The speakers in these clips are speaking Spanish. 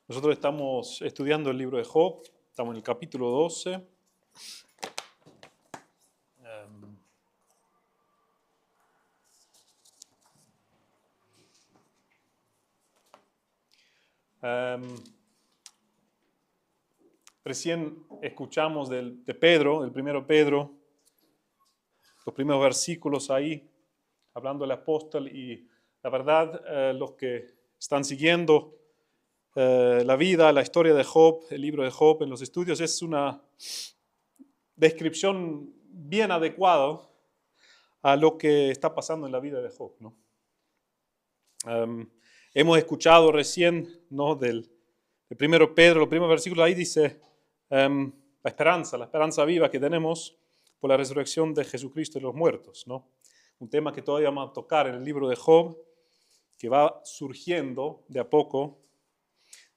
Nosotros estamos estudiando el libro de Job, estamos en el capítulo 12. Recién escuchamos de Pedro, del primero Pedro, los primeros versículos ahí, hablando del apóstol, y la verdad, los que están siguiendo la vida, la historia de Job, el libro de Job en los estudios, es una descripción bien adecuada a lo que está pasando en la vida de Job, ¿no? Hemos escuchado recién, ¿no?, del primero Pedro, los primeros versículos ahí dice la esperanza viva que tenemos por la resurrección de Jesucristo de los muertos, ¿no? Un tema que todavía vamos a tocar en el libro de Job, que va surgiendo de a poco.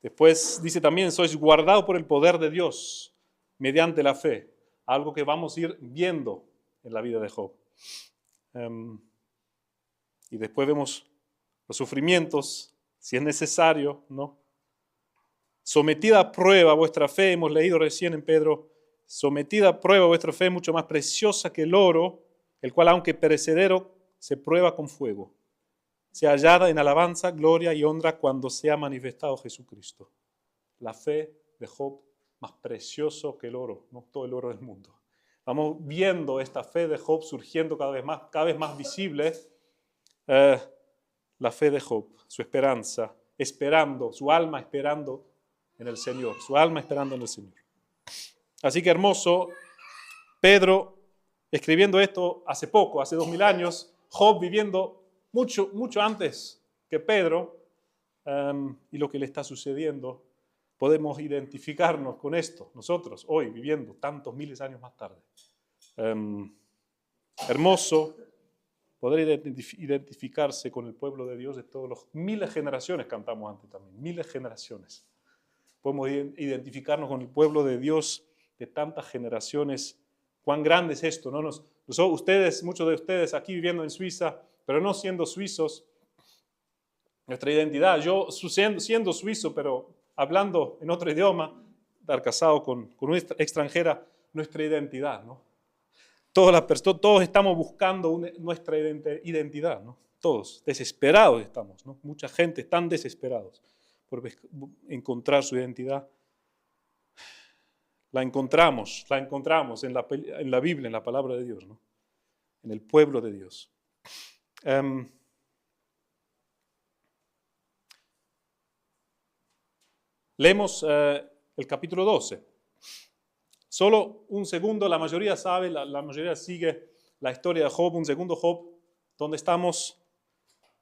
Después dice también, sois guardados por el poder de Dios mediante la fe, algo que vamos a ir viendo en la vida de Job. Y después vemos los sufrimientos, si es necesario, ¿no? Sometida a prueba vuestra fe, hemos leído recién en Pedro, sometida a prueba vuestra fe, mucho más preciosa que el oro, el cual aunque perecedero, se prueba con fuego. Sea hallada en alabanza, gloria y honra cuando sea manifestado Jesucristo. La fe de Job más precioso que el oro, no todo el oro del mundo. Vamos viendo esta fe de Job surgiendo cada vez más visible. La fe de Job, su esperanza, esperando, su alma esperando en el Señor, su alma esperando en el Señor. Así que hermoso, Pedro escribiendo esto hace poco, hace 2000 años, Job viviendo mucho antes que Pedro, y lo que le está sucediendo, podemos identificarnos con esto, nosotros hoy viviendo tantos miles de años más tarde. Hermoso poder identificarse con el pueblo de Dios de todos los miles de generaciones, cantamos antes también, miles de generaciones. Podemos identificarnos con el pueblo de Dios de tantas generaciones. Cuán grande es esto, ¿no? Ustedes, muchos de ustedes aquí viviendo en Suiza, pero no siendo suizos, nuestra identidad, yo siendo suizo, pero hablando en otro idioma, estar casado con una extranjera, nuestra identidad, ¿no? Todos estamos buscando nuestra identidad, ¿no? Todos, desesperados estamos, ¿no? Mucha gente están desesperados por encontrar su identidad. La encontramos en la Biblia, en la palabra de Dios, ¿no? En el pueblo de Dios. Leemos el capítulo 12. Solo un segundo, la mayoría sabe, la mayoría sigue la historia de Job, un segundo Job, donde estamos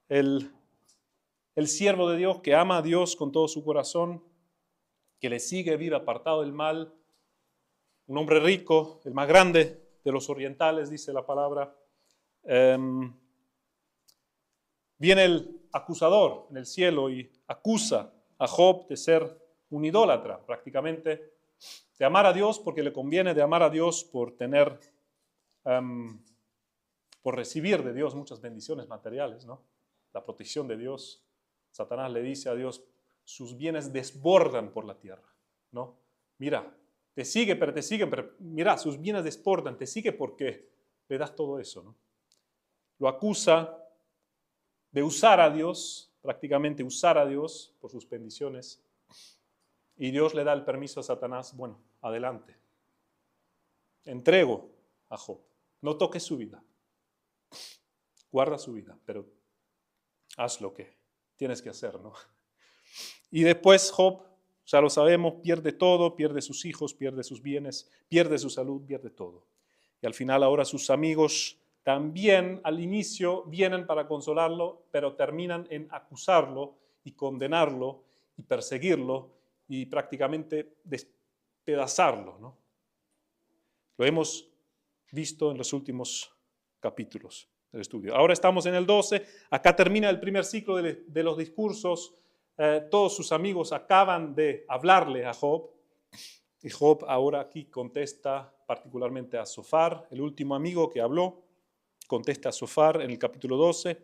el siervo de Dios que ama a Dios con todo su corazón, que le sigue, vive apartado del mal, un hombre rico, el más grande de los orientales, dice la palabra. Viene el acusador en el cielo y acusa a Job de ser un idólatra, prácticamente, de amar a Dios porque le conviene, de amar a Dios por tener, por recibir de Dios muchas bendiciones materiales, ¿no? La protección de Dios. Satanás le dice a Dios, sus bienes desbordan por la tierra, ¿no? Mira, te siguen, pero mira, sus bienes desbordan, te sigue porque le das todo eso, ¿no? Lo acusa de usar a Dios, prácticamente usar a Dios por sus bendiciones, y Dios le da el permiso a Satanás, bueno, adelante, entrego a Job, no toques su vida, guarda su vida, pero haz lo que tienes que hacer, ¿no? Y después Job, ya lo sabemos, pierde todo, pierde sus hijos, pierde sus bienes, pierde su salud, pierde todo. Y al final ahora sus amigos también al inicio vienen para consolarlo, pero terminan en acusarlo y condenarlo y perseguirlo y prácticamente despedazarlo, ¿no? Lo hemos visto en los últimos capítulos del estudio. Ahora estamos en el 12, acá termina el primer ciclo de los discursos. Todos sus amigos acaban de hablarle a Job, y Job ahora aquí contesta particularmente a Zofar, el último amigo que habló, contesta a Zofar en el capítulo 12.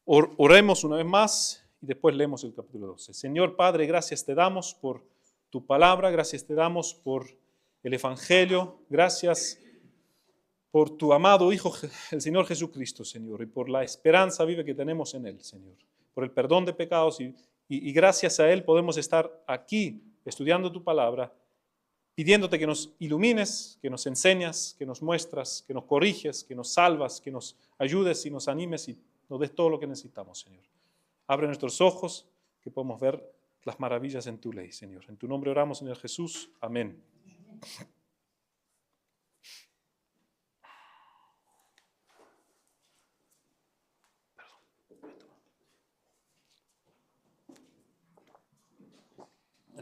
Oremos una vez más y después leemos el capítulo 12. Señor Padre, gracias te damos por tu palabra, gracias te damos por el Evangelio, gracias por tu amado Hijo, el Señor Jesucristo, Señor, y por la esperanza viva que tenemos en Él, Señor, por el perdón de pecados y gracias a Él podemos estar aquí estudiando tu palabra, pidiéndote que nos ilumines, que nos enseñas, que nos muestras, que nos corriges, que nos salvas, que nos ayudes y nos animes y nos des todo lo que necesitamos, Señor. Abre nuestros ojos, que podamos ver las maravillas en tu ley, Señor. En tu nombre oramos, Señor Jesús. Amén.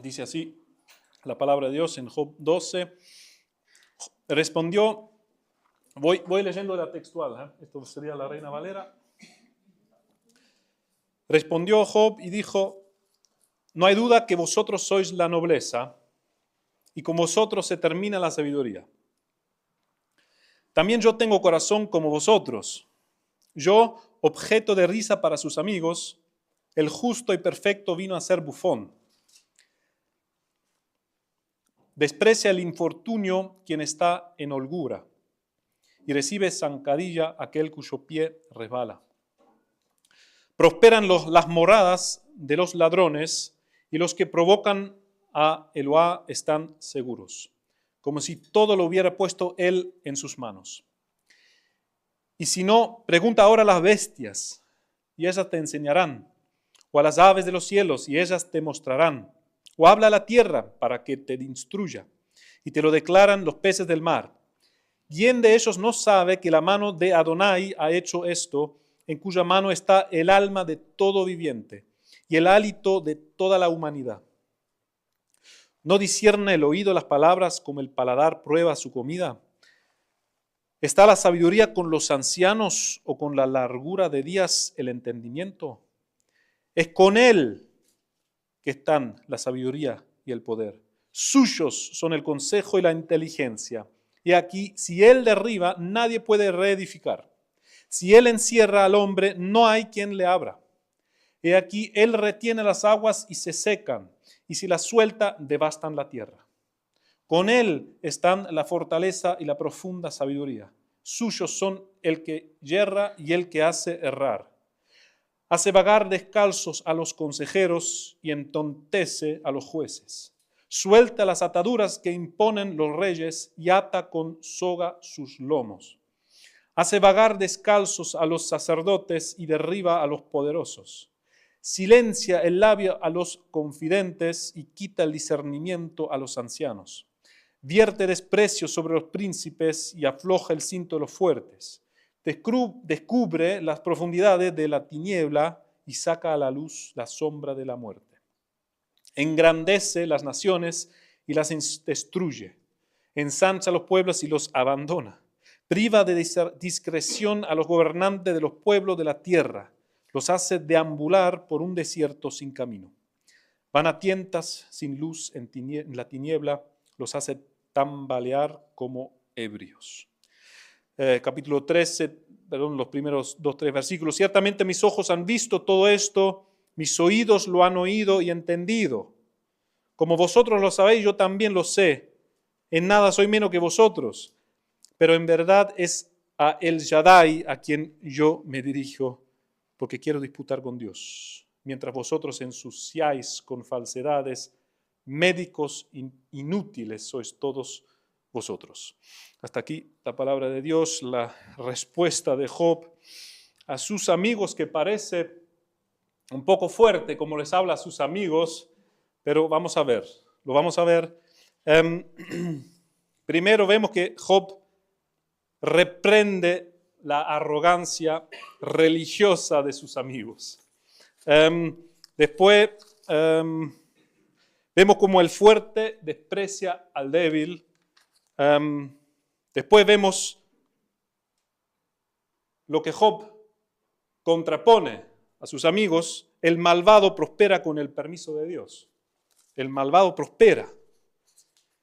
Dice así la palabra de Dios en Job 12. Respondió, voy leyendo la textual, esto sería la Reina Valera. Respondió Job y dijo, no hay duda que vosotros sois la nobleza y con vosotros se termina la sabiduría. También yo tengo corazón como vosotros. Yo, objeto de risa para sus amigos, el justo y perfecto vino a ser bufón. Desprecia el infortunio quien está en holgura y recibe zancadilla aquel cuyo pie resbala. Prosperan las moradas de los ladrones y los que provocan a Eloá están seguros, como si todo lo hubiera puesto él en sus manos. Y si no, pregunta ahora a las bestias y ellas te enseñarán, o a las aves de los cielos y ellas te mostrarán, o habla a la tierra para que te instruya y te lo declaran los peces del mar. ¿Quién de ellos no sabe que la mano de Adonai ha hecho esto, en cuya mano está el alma de todo viviente y el hálito de toda la humanidad? ¿No discierne el oído las palabras como el paladar prueba su comida? ¿Está la sabiduría con los ancianos o con la largura de días el entendimiento? Es con él que están la sabiduría y el poder. Suyos son el consejo y la inteligencia. Y aquí, si él derriba, nadie puede reedificar. Si él encierra al hombre, no hay quien le abra. He aquí, él retiene las aguas y se secan, y si las suelta, devastan la tierra. Con él están la fortaleza y la profunda sabiduría. Suyos son el que yerra y el que hace errar. Hace vagar descalzos a los consejeros y entontece a los jueces. Suelta las ataduras que imponen los reyes y ata con soga sus lomos. Hace vagar descalzos a los sacerdotes y derriba a los poderosos. Silencia el labio a los confidentes y quita el discernimiento a los ancianos. Vierte desprecio sobre los príncipes y afloja el cinto de los fuertes. Descubre las profundidades de la tiniebla y saca a la luz la sombra de la muerte. Engrandece las naciones y las destruye. Ensancha los pueblos y los abandona. Priva de discreción a los gobernantes de los pueblos de la tierra. Los hace deambular por un desierto sin camino. Van a tientas sin luz en la tiniebla. Los hace tambalear como ebrios. Capítulo 13, los primeros 2-3 versículos. Ciertamente mis ojos han visto todo esto, mis oídos lo han oído y entendido. Como vosotros lo sabéis, yo también lo sé. En nada soy menos que vosotros, pero en verdad es a El Shaddai a quien yo me dirijo, porque quiero disputar con Dios. Mientras vosotros ensuciáis con falsedades, médicos inútiles sois todos vosotros. Hasta aquí la palabra de Dios, la respuesta de Job a sus amigos, que parece un poco fuerte como les habla a sus amigos, pero vamos a ver, lo vamos a ver. Primero vemos que Job reprende la arrogancia religiosa de sus amigos. Después vemos como el fuerte desprecia al débil. Después vemos lo que Job contrapone a sus amigos. El malvado prospera con el permiso de Dios. El malvado prospera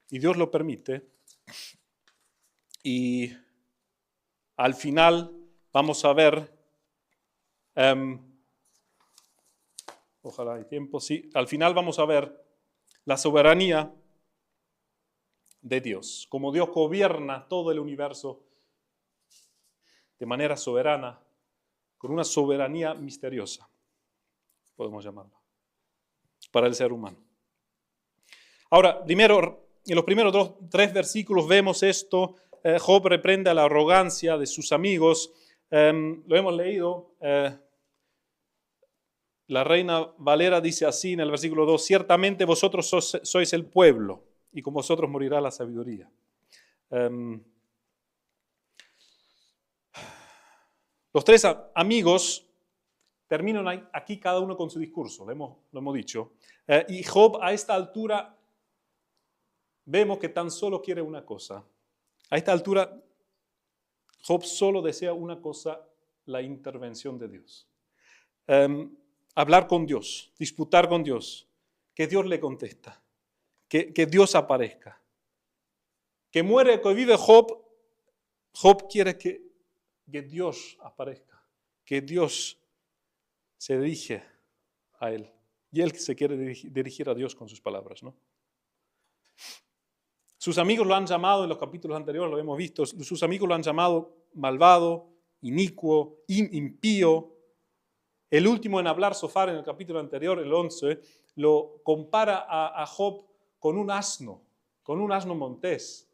y Dios lo permite. Y al final vamos a ver Ojalá hay tiempo. Sí, al final vamos a ver la soberanía de Dios. Como Dios gobierna todo el universo de manera soberana, con una soberanía misteriosa, podemos llamarla, para el ser humano. Ahora, primero, en los primeros 3 versículos vemos esto. Job reprende a la arrogancia de sus amigos. Lo hemos leído. La Reina Valera dice así en el versículo 2: ciertamente vosotros sois el pueblo, y con vosotros morirá la sabiduría. Los 3 amigos terminan aquí cada uno con su discurso, lo hemos dicho. Y Job a esta altura vemos que tan solo quiere una cosa. A esta altura Job solo desea una cosa: la intervención de Dios. Hablar con Dios, disputar con Dios, que Dios le contesta, que Dios aparezca. Que muere, que vive Job, Job quiere que Dios aparezca, que Dios se dirige a él. Y él se quiere dirigir a Dios con sus palabras, ¿no? Sus amigos lo han llamado, en los capítulos anteriores lo hemos visto, sus amigos lo han llamado malvado, inicuo, impío. El último en hablar, Sofar, en el capítulo anterior, el 11, lo compara a Job con un asno montés.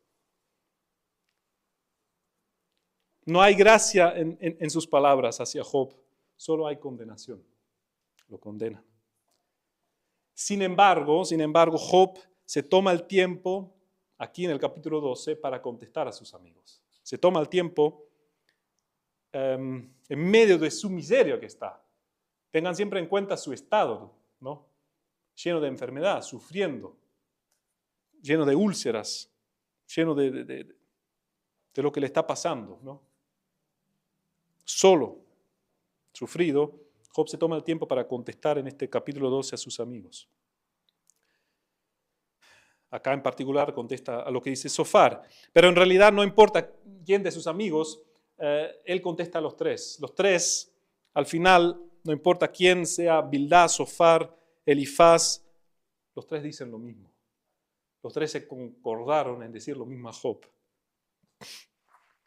No hay gracia en sus palabras hacia Job, solo hay condenación. Lo condenan. Sin embargo, Job se toma el tiempo, aquí en el capítulo 12, para contestar a sus amigos. Se toma el tiempo en medio de su miseria que está. Tengan siempre en cuenta su estado, ¿no? Lleno de enfermedad, sufriendo, lleno de úlceras, lleno de lo que le está pasando, ¿no? Solo, sufrido, Job se toma el tiempo para contestar en este capítulo 12 a sus amigos. Acá en particular contesta a lo que dice Sofar, pero en realidad no importa quién de sus amigos, él contesta a los 3. Los 3, al final, no importa quién sea, Bildad, Sofar, Elifaz, los 3 dicen lo mismo. Los 3 se concordaron en decir lo mismo a Job.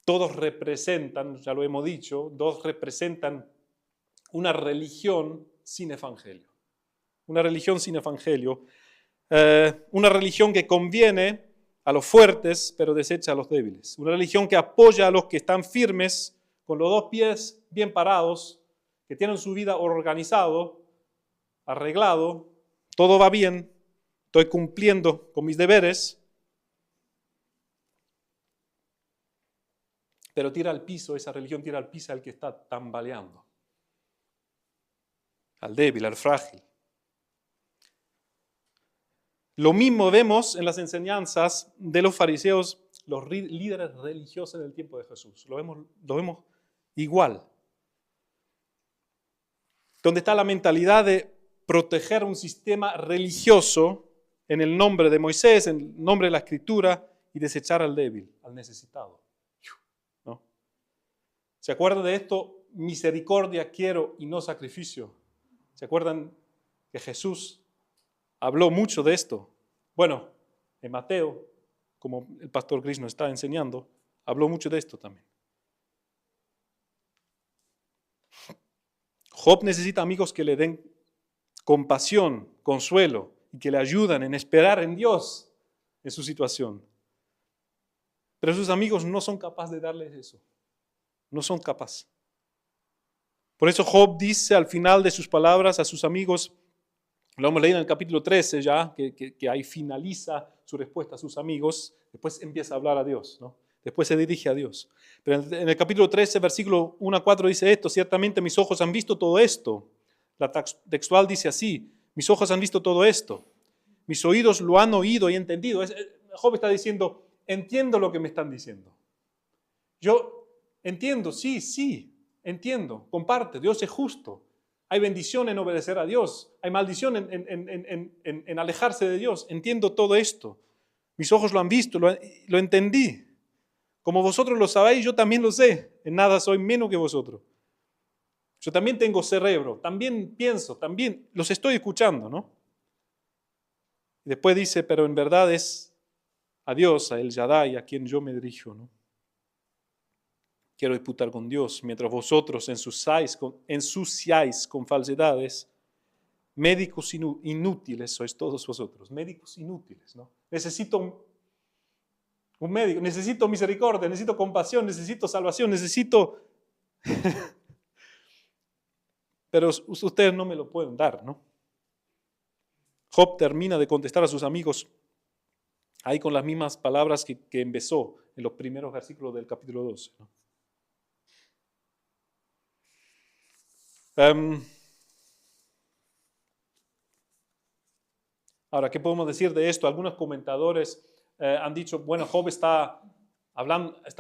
Todos representan, ya lo hemos dicho, todos representan una religión sin evangelio. Una religión sin evangelio. Una religión que conviene a los fuertes, pero desecha a los débiles. Una religión que apoya a los que están firmes, con los 2 pies bien parados, que tienen su vida organizado, arreglado, todo va bien, estoy cumpliendo con mis deberes, pero tira al piso, esa religión tira al piso al que está tambaleando, al débil, al frágil. Lo mismo vemos en las enseñanzas de los fariseos, los líderes religiosos del tiempo de Jesús. Lo vemos igual. Donde está la mentalidad de proteger un sistema religioso en el nombre de Moisés, en el nombre de la Escritura, y desechar al débil, al necesitado. ¿No? ¿Se acuerdan de esto? Misericordia quiero y no sacrificio. ¿Se acuerdan que Jesús habló mucho de esto? Bueno, en Mateo, como el pastor Chris nos está enseñando, habló mucho de esto también. Job necesita amigos que le den compasión, consuelo y que le ayudan en esperar en Dios en su situación. Pero sus amigos no son capaces de darles eso. No son capaces. Por eso Job dice al final de sus palabras a sus amigos, lo hemos leído en el capítulo 13 ya, que ahí finaliza su respuesta a sus amigos, después empieza a hablar a Dios, ¿no? Después se dirige a Dios. Pero en el capítulo 13, versículo 1 a 4 dice esto: ciertamente mis ojos han visto todo esto. La textual dice así: mis ojos han visto todo esto. Mis oídos lo han oído y entendido. Job está diciendo, entiendo lo que me están diciendo. Yo entiendo, sí, entiendo, comparte, Dios es justo. Hay bendición en obedecer a Dios. Hay maldición en alejarse de Dios. Entiendo todo esto. Mis ojos lo han visto, lo entendí. Como vosotros lo sabéis, yo también lo sé. En nada soy menos que vosotros. Yo también tengo cerebro, también pienso, también los estoy escuchando, ¿no? Y después dice, pero en verdad es a Dios, a El Shaddai, a quien yo me dirijo, ¿no? Quiero disputar con Dios, mientras vosotros ensuciáis con falsedades, médicos inútiles sois todos vosotros, médicos inútiles, ¿no? Necesito un médico, necesito misericordia, necesito compasión, necesito salvación, necesito... Pero ustedes no me lo pueden dar, ¿no? Job termina de contestar a sus amigos ahí con las mismas palabras que empezó en los primeros versículos del capítulo 12, ¿no? Ahora, ¿qué podemos decir de esto? Algunos comentadores han dicho, bueno, Job está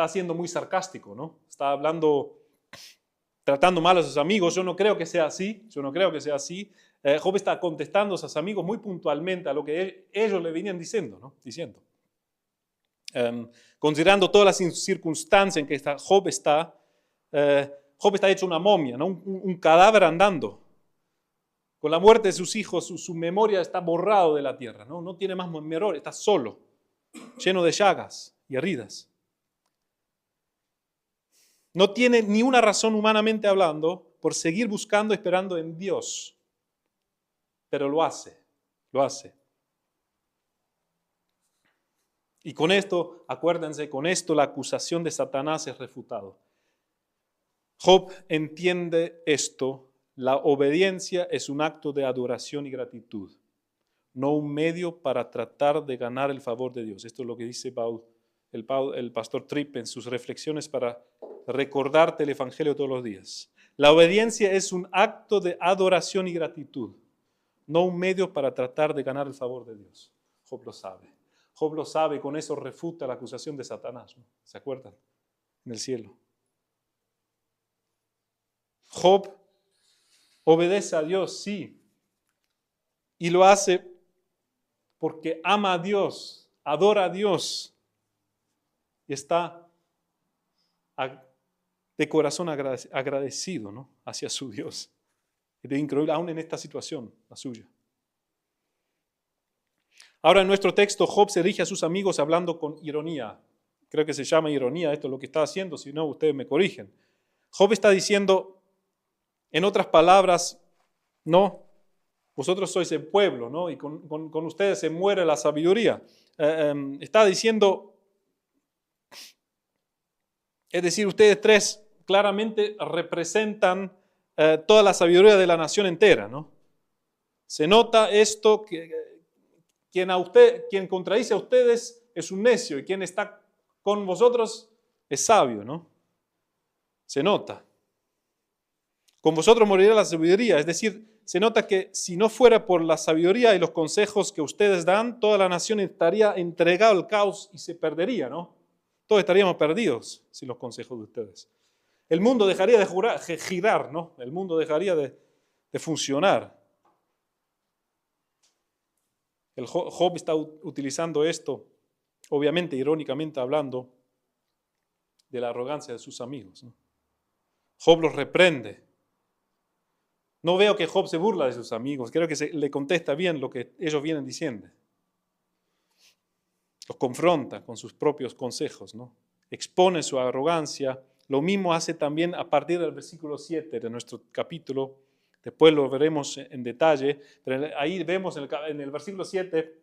siendo muy sarcástico, ¿no? Está hablando, tratando mal a sus amigos. Yo no creo que sea así, Job está contestando a sus amigos muy puntualmente a lo que ellos le venían diciendo, ¿no? Considerando todas las circunstancias en que Job está hecho una momia, ¿no? Un cadáver andando. Con la muerte de sus hijos, su memoria está borrado de la tierra, ¿no? No tiene más memoria, está solo, lleno de llagas y heridas. No tiene ni una razón humanamente hablando por seguir buscando, esperando en Dios. Pero lo hace. Y con esto, acuérdense, con esto la acusación de Satanás es refutado. Job entiende esto. La obediencia es un acto de adoración y gratitud, no un medio para tratar de ganar el favor de Dios. Esto es lo que dice el pastor Tripp en sus reflexiones para recordarte el Evangelio todos los días. La obediencia es un acto de adoración y gratitud, no un medio para tratar de ganar el favor de Dios. Job lo sabe. Job lo sabe y con eso refuta la acusación de Satanás, ¿no? ¿Se acuerdan? En el cielo. Job obedece a Dios, sí, y lo hace porque ama a Dios, adora a Dios y está de corazón agradecido, ¿no? Hacia su Dios. Es increíble, aún en esta situación, la suya. Ahora en nuestro texto, Job se dirige a sus amigos hablando con ironía. Creo que se llama ironía, esto es lo que está haciendo, si no, ustedes me corrigen. Job está diciendo, en otras palabras, no, vosotros sois el pueblo, ¿no? Y con ustedes se muere la sabiduría. Está diciendo, es decir, ustedes tres claramente representan toda la sabiduría de la nación entera, ¿no? Se nota esto, que quien contradice a ustedes es un necio y quien está con vosotros es sabio, ¿no? Se nota. Con vosotros morirá la sabiduría, es decir, se nota que si no fuera por la sabiduría y los consejos que ustedes dan, toda la nación estaría entregada al caos y se perdería, ¿no? Todos estaríamos perdidos sin los consejos de ustedes. El mundo dejaría de girar, ¿no? El mundo dejaría de funcionar. El Job está utilizando esto, obviamente irónicamente hablando, de la arrogancia de sus amigos, ¿no? Job los reprende. No veo que Job se burla de sus amigos, creo que le contesta bien lo que ellos vienen diciendo. Los confronta con sus propios consejos, ¿no? Expone su arrogancia. Lo mismo hace también a partir del versículo 7 de nuestro capítulo. Después lo veremos en detalle, pero ahí vemos en el versículo 7,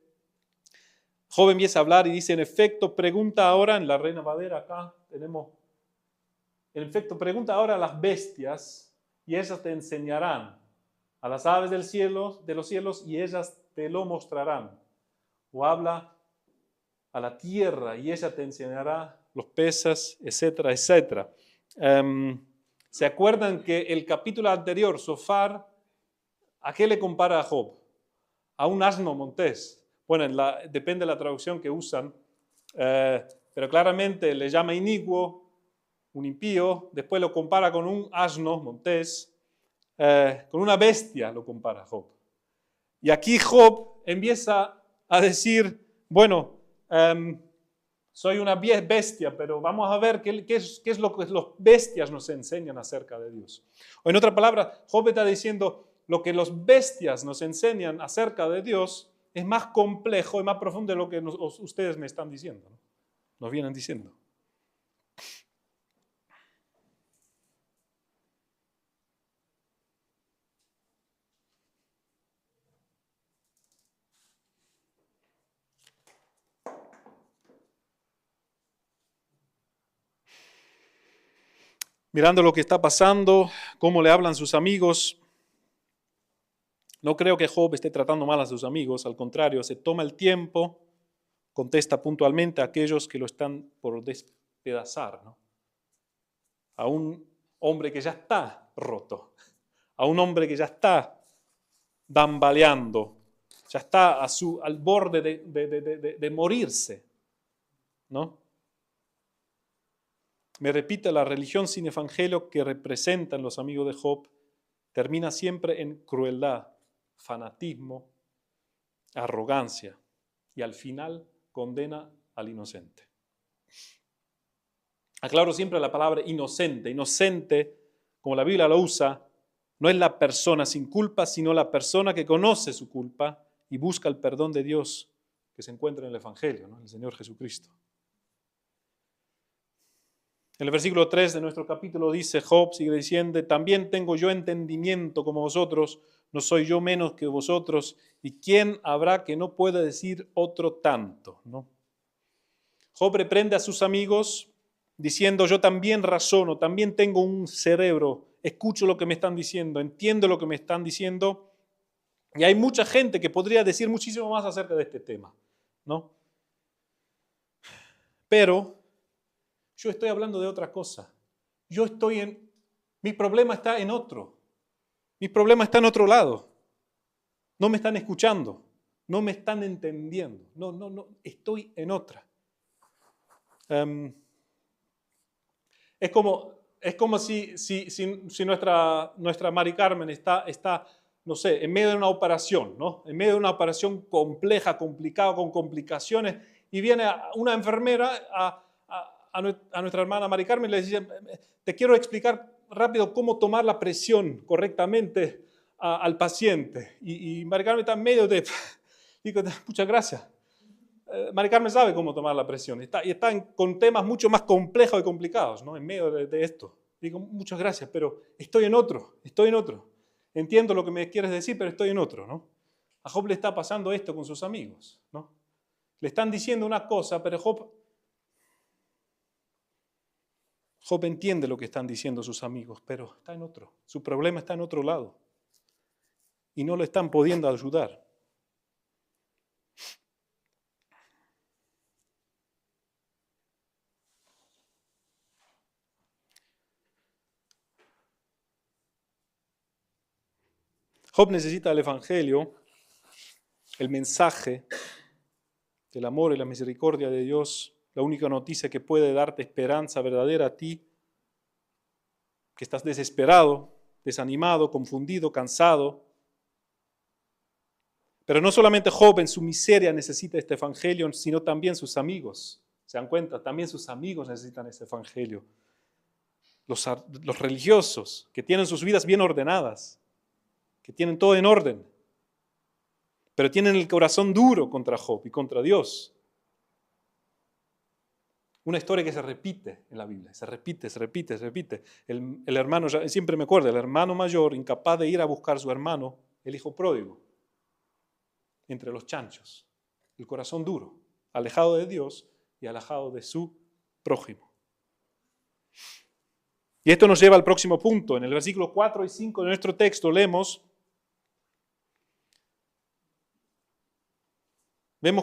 Job empieza a hablar y dice, en efecto, pregunta ahora, en la Reina Valera acá tenemos, en efecto, pregunta ahora a las bestias, y ellas te enseñarán, a las aves de los cielos, y ellas te lo mostrarán. O habla a la tierra, y ella te enseñará los peces, etcétera, etcétera. ¿Se acuerdan que el capítulo anterior, Sofar, a qué le compara a Job? A un asno montés. Bueno, depende de la traducción que usan, pero claramente le llama inicuo, un impío, después lo compara con un asno montés, con una bestia lo compara Job. Y aquí Job empieza a decir, bueno, soy una bestia, pero vamos a ver qué es lo que los bestias nos enseñan acerca de Dios. O en otra palabra, Job está diciendo, lo que los bestias nos enseñan acerca de Dios es más complejo y más profundo de lo que ustedes me están diciendo, ¿no? Nos vienen diciendo. Mirando lo que está pasando, cómo le hablan sus amigos, no creo que Job esté tratando mal a sus amigos, al contrario, se toma el tiempo, contesta puntualmente a aquellos que lo están por despedazar, ¿no? A un hombre que ya está roto, a un hombre que ya está tambaleando, ya está al borde de morirse, ¿no? Me repite, la religión sin evangelio que representan los amigos de Job termina siempre en crueldad, fanatismo, arrogancia y al final condena al inocente. Aclaro siempre la palabra inocente. Inocente, como la Biblia lo usa, no es la persona sin culpa, sino la persona que conoce su culpa y busca el perdón de Dios que se encuentra en el Evangelio, ¿no? El Señor Jesucristo. En el versículo 3 de nuestro capítulo dice Job, sigue diciendo, también tengo yo entendimiento como vosotros, no soy yo menos que vosotros, y ¿quién habrá que no pueda decir otro tanto? ¿No? Job reprende a sus amigos diciendo, yo también razono, también tengo un cerebro, escucho lo que me están diciendo, entiendo lo que me están diciendo, y hay mucha gente que podría decir muchísimo más acerca de este tema, ¿no? Pero yo estoy hablando de otra cosa. Mi problema está en otro. Mi problema está en otro lado. No me están escuchando. No me están entendiendo. No, estoy en otra. Es como si nuestra Mari Carmen está, no sé, en medio de una operación, ¿no? En medio de una operación compleja, complicada, con complicaciones, y viene una enfermera a nuestra hermana Mari Carmen y le dice, te quiero explicar rápido cómo tomar la presión correctamente al paciente. Y Mari Carmen está en medio de... Digo, muchas gracias. Mari Carmen sabe cómo tomar la presión y está con temas mucho más complejos y complicados, ¿no? En medio de esto. Digo, muchas gracias, pero estoy en otro. Entiendo lo que me quieres decir, pero estoy en otro, ¿no? A Job le está pasando esto con sus amigos, ¿no? Le están diciendo una cosa, pero Job entiende lo que están diciendo sus amigos, pero está en otro. Su problema está en otro lado. Y no lo están pudiendo ayudar. Job necesita el Evangelio, el mensaje del amor y la misericordia de Dios, la única noticia que puede darte esperanza verdadera a ti, que estás desesperado, desanimado, confundido, cansado. Pero no solamente Job en su miseria necesita este Evangelio, sino también sus amigos. ¿Se dan cuenta? También sus amigos necesitan este Evangelio. Los religiosos que tienen sus vidas bien ordenadas, que tienen todo en orden, pero tienen el corazón duro contra Job y contra Dios. Una historia que se repite en la Biblia, se repite. El hermano, siempre me acuerdo, el hermano mayor, incapaz de ir a buscar a su hermano, el hijo pródigo, entre los chanchos. El corazón duro, alejado de Dios y alejado de su prójimo. Y esto nos lleva al próximo punto. En el versículo 4 y 5 de nuestro texto vemos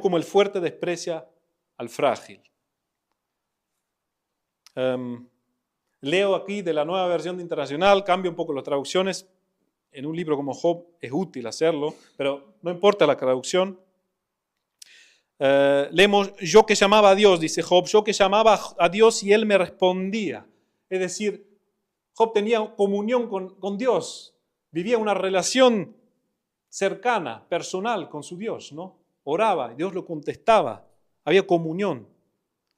como el fuerte desprecia al frágil. Leo aquí de la Nueva Versión Internacional, cambio un poco las traducciones. En un libro como Job es útil hacerlo, pero no importa la traducción. Leemos, yo que llamaba a Dios, dice Job, yo que llamaba a Dios y Él me respondía. Es decir, Job tenía comunión con Dios, vivía una relación cercana, personal con su Dios, ¿no? Oraba y Dios lo contestaba, había comunión.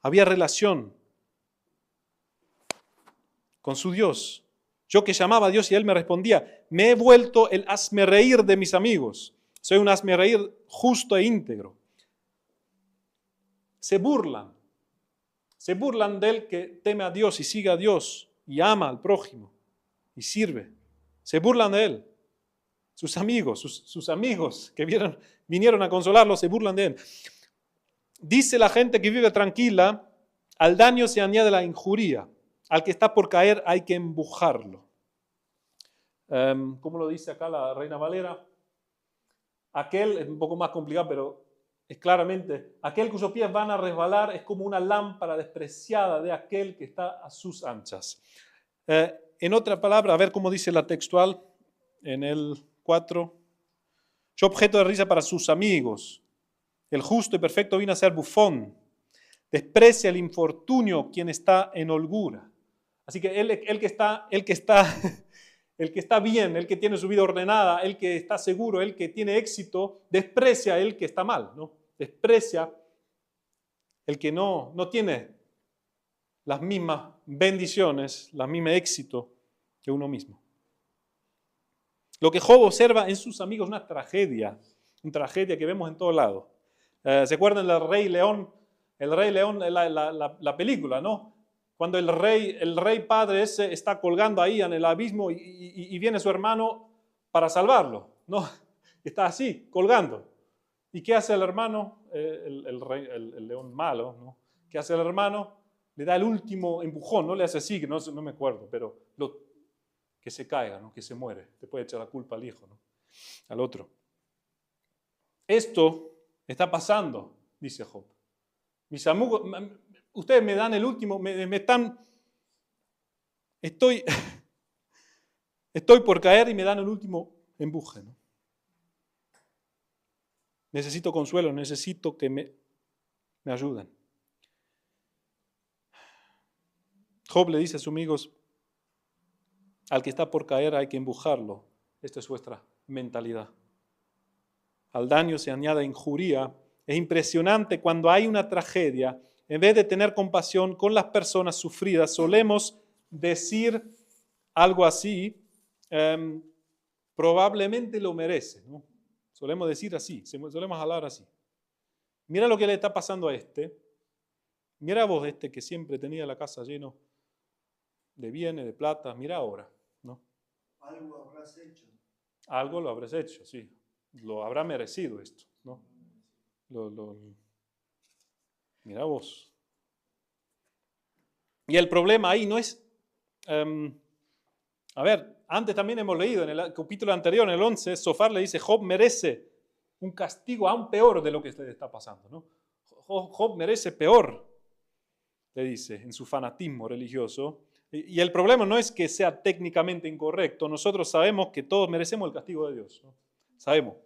Había relación con su Dios. Yo que llamaba a Dios y Él me respondía, me he vuelto el hazmerreír de mis amigos. Soy un hazmerreír justo e íntegro. Se burlan del que teme a Dios y sigue a Dios y ama al prójimo y sirve. Se burlan de Él. Sus amigos que vinieron a consolarlo se burlan de Él. Dice la gente que vive tranquila, al daño se añade la injuria. Al que está por caer hay que empujarlo. ¿Cómo lo dice acá la Reina Valera? Aquel, es un poco más complicado, pero es claramente, aquel cuyos pies van a resbalar es como una lámpara despreciada de aquel que está a sus anchas. En otra palabra, a ver cómo dice la textual en el 4. Yo objeto de risa para sus amigos. El justo y perfecto vino a ser bufón. Desprecia el infortunio quien está en holgura. Así que el que está bien, el que tiene su vida ordenada, el que está seguro, el que tiene éxito, desprecia el que está mal, ¿no? Desprecia el que no tiene las mismas bendiciones, las mismas éxitos que uno mismo. Lo que Job observa en sus amigos es una tragedia que vemos en todos lados. ¿Se acuerdan del Rey León? El Rey León, la película, ¿no? Cuando el rey padre ese está colgando ahí en el abismo y viene su hermano para salvarlo, ¿no? Está así, colgando. ¿Y qué hace el hermano? El león malo, ¿no? ¿Qué hace el hermano? Le da el último empujón, no le hace así, que no me acuerdo, pero que se caiga, ¿no? Que se muere. Te puede echar la culpa al hijo, ¿no? Al otro. Esto está pasando, dice Job. Mis amigos, ustedes me dan el último, estoy por caer y me dan el último empuje, ¿no? Necesito consuelo, necesito que me ayuden. Job le dice a sus amigos, al que está por caer hay que empujarlo. Esta es vuestra mentalidad. Al daño se añade injuria. Es impresionante cuando hay una tragedia, en vez de tener compasión con las personas sufridas, solemos decir algo así, probablemente lo merece, ¿no? Solemos decir así, solemos hablar así. Mira lo que le está pasando a este. Mira vos que siempre tenía la casa lleno de bienes, de plata, mira ahora, ¿no? Algo habrás hecho. Algo lo habrás hecho, sí. Lo habrá merecido esto, ¿no? Mira vos. Y el problema ahí no es... antes también hemos leído en el capítulo anterior, en el 11, Sofar le dice, Job merece un castigo aún peor de lo que le está pasando, ¿no? Job merece peor, le dice, en su fanatismo religioso. Y el problema no es que sea técnicamente incorrecto. Nosotros sabemos que todos merecemos el castigo de Dios, ¿no? Sabemos.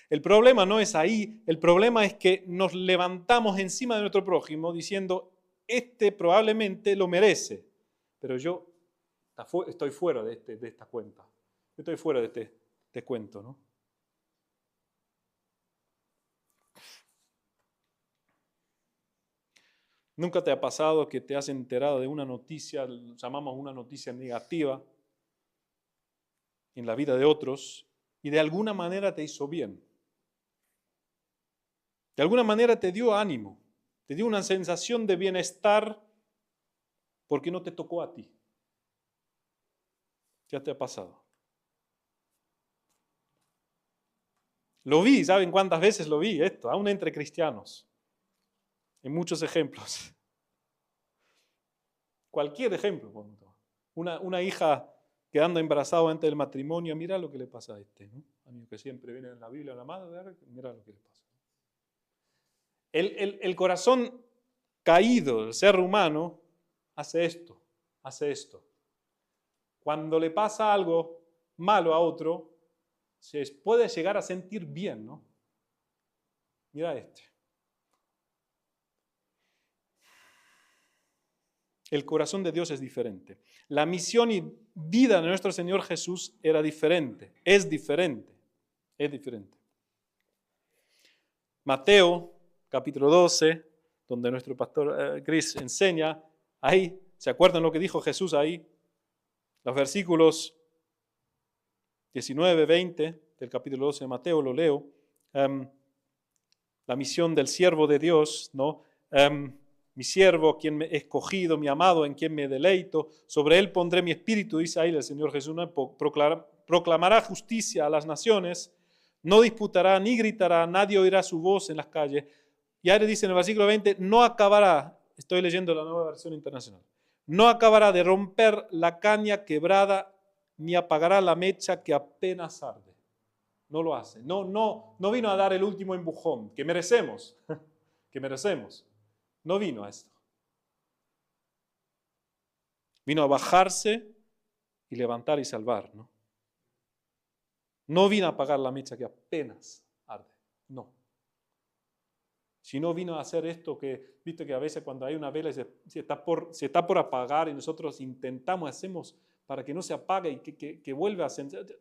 El problema no es ahí. El problema es que nos levantamos encima de nuestro prójimo diciendo, probablemente lo merece, pero yo estoy fuera de esta cuenta. Yo estoy fuera de este cuento, ¿no? ¿Nunca te ha pasado que te has enterado de una noticia, llamamos una noticia negativa, en la vida de otros, y de alguna manera te hizo bien? De alguna manera te dio ánimo, te dio una sensación de bienestar porque no te tocó a ti. ¿Ya te ha pasado? Lo vi, ¿saben cuántas veces lo vi esto? Aún entre cristianos. En muchos ejemplos. Cualquier ejemplo. Una hija quedando embarazada antes del matrimonio, mira lo que le pasa a ¿no? A mí que siempre viene en la Biblia, la madre, mira lo que le pasa. El corazón caído del ser humano hace esto. Cuando le pasa algo malo a otro, se puede llegar a sentir bien, ¿no? Mira El corazón de Dios es diferente. La misión y vida de nuestro Señor Jesús era diferente, es diferente. Mateo, capítulo 12, donde nuestro pastor Chris enseña, ahí, ¿se acuerdan lo que dijo Jesús ahí? Los versículos 19, 20 del capítulo 12 de Mateo, lo leo. La misión del siervo de Dios, ¿no? Mi siervo, quien me he escogido, mi amado, en quien me deleito, sobre él pondré mi espíritu, dice ahí el Señor Jesús, ¿no? Proclamará justicia a las naciones, no disputará ni gritará, nadie oirá su voz en las calles. Y ahora dice en el versículo 20, no acabará, estoy leyendo la Nueva Versión Internacional, no acabará de romper la caña quebrada, ni apagará la mecha que apenas arde. No lo hace. No vino a dar el último empujón que merecemos, que merecemos. No vino a esto. Vino a bajarse y levantar y salvar, ¿no? No vino a apagar la mecha que apenas arde. No. Sino vino a hacer esto que, viste que a veces cuando hay una vela se está por apagar y nosotros intentamos, hacemos para que no se apague y que vuelva a sentir.